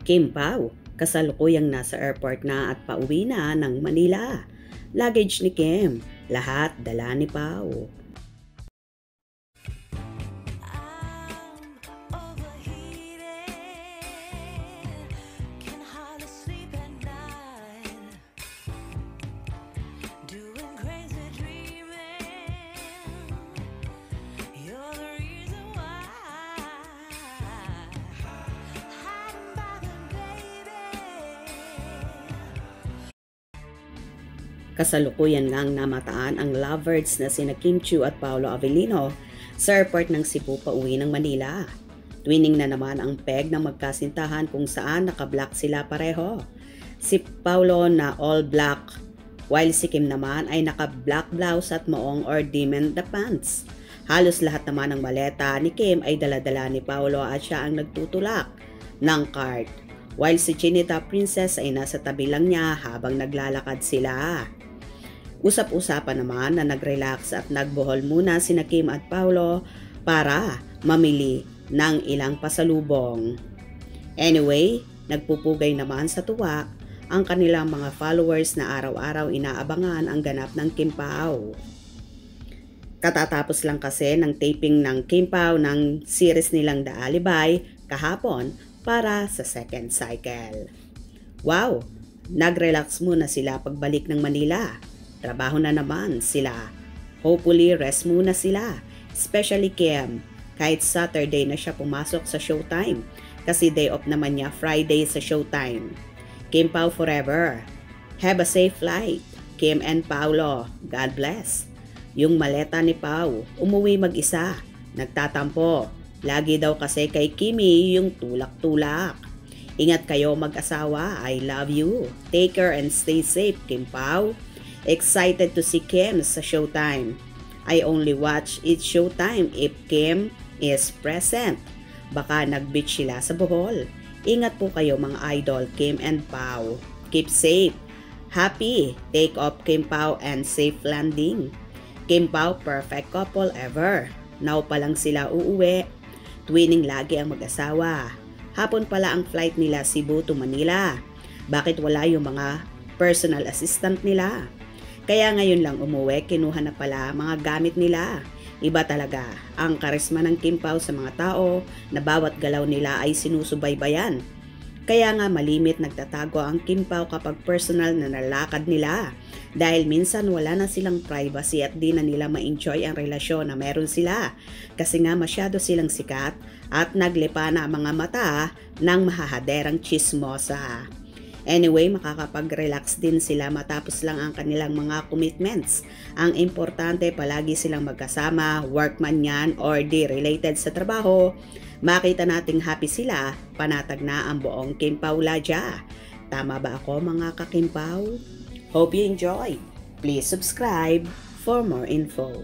Kim Pao, kasalukuyang nasa airport na at pauwi na ng Manila. Luggage ni Kim, lahat dala ni Pao. Kasalukuyan ngang namataan ang lovebirds na sina Kim Chiu at Paolo Avellino sa airport ng Cebu pauwi ng Manila. Twinning na naman ang peg ng magkasintahan kung saan naka-black sila pareho. Si Paolo na all black, while si Kim naman ay naka-black blouse at maong or demon the pants. Halos lahat naman ng maleta ni Kim ay dala-dala ni Paolo at siya ang nagtutulak ng cart, while si Chinita Princess ay nasa tabi lang niya habang naglalakad sila. Usap-usapan naman na nag-relax at nagbohol muna sina Kim at Paolo para mamili ng ilang pasalubong. Anyway, nagpupugay naman sa tuwa ang kanilang mga followers na araw-araw inaabangan ang ganap ng Kim Pao. Katatapos lang kasi ng taping ng Kim Pao ng series nilang The Alibay kahapon para sa second cycle. Wow! Nag-relax muna sila pagbalik ng Manila. Trabaho na naman sila. Hopefully, rest muna sila. Especially Kim. Kahit Saturday na siya pumasok sa Showtime. Kasi day off naman niya Friday sa Showtime. Kim Pao forever. Have a safe flight. Kim and Paolo. God bless. Yung maleta ni Pao, umuwi mag-isa. Nagtatampo. Lagi daw kasi kay Kimi yung tulak-tulak. Ingat kayo mag-asawa. I love you. Take care and stay safe, Kim Pao. Excited to see Kim sa Showtime. I only watch it Showtime if Kim is present. Baka nag-beach sila sa Bohol. Ingat po kayo mga idol, Kim and Pao. Keep safe. Happy take off Kim Pao and safe landing. Kim Pao perfect couple ever. Now pa lang sila uuwi. Twinning lagi ang mag-asawa. Hapon pala ang flight nila Cebu to Manila. Bakit wala yung mga personal assistant nila? Kaya ngayon lang umuwi, kinuha na pala mga gamit nila. Iba talaga ang karisma ng Kim Pao sa mga tao na bawat galaw nila ay sinusubaybayan. Kaya nga malimit nagtatago ang Kim Pao kapag personal na nalakad nila. Dahil minsan wala na silang privacy at di na nila ma-enjoy ang relasyon na meron sila. Kasi nga masyado silang sikat at naglipa na ang mga mata ng mahahaderang chismosa. Anyway, makakapag-relax din sila matapos lang ang kanilang mga commitments. Ang importante palagi silang magkasama, workman yan or di related sa trabaho. Makita nating happy sila, panatag na ang buong Kim Pao Ladya. Tama ba ako mga ka-Kim Pao? Hope you enjoy. Please subscribe for more info.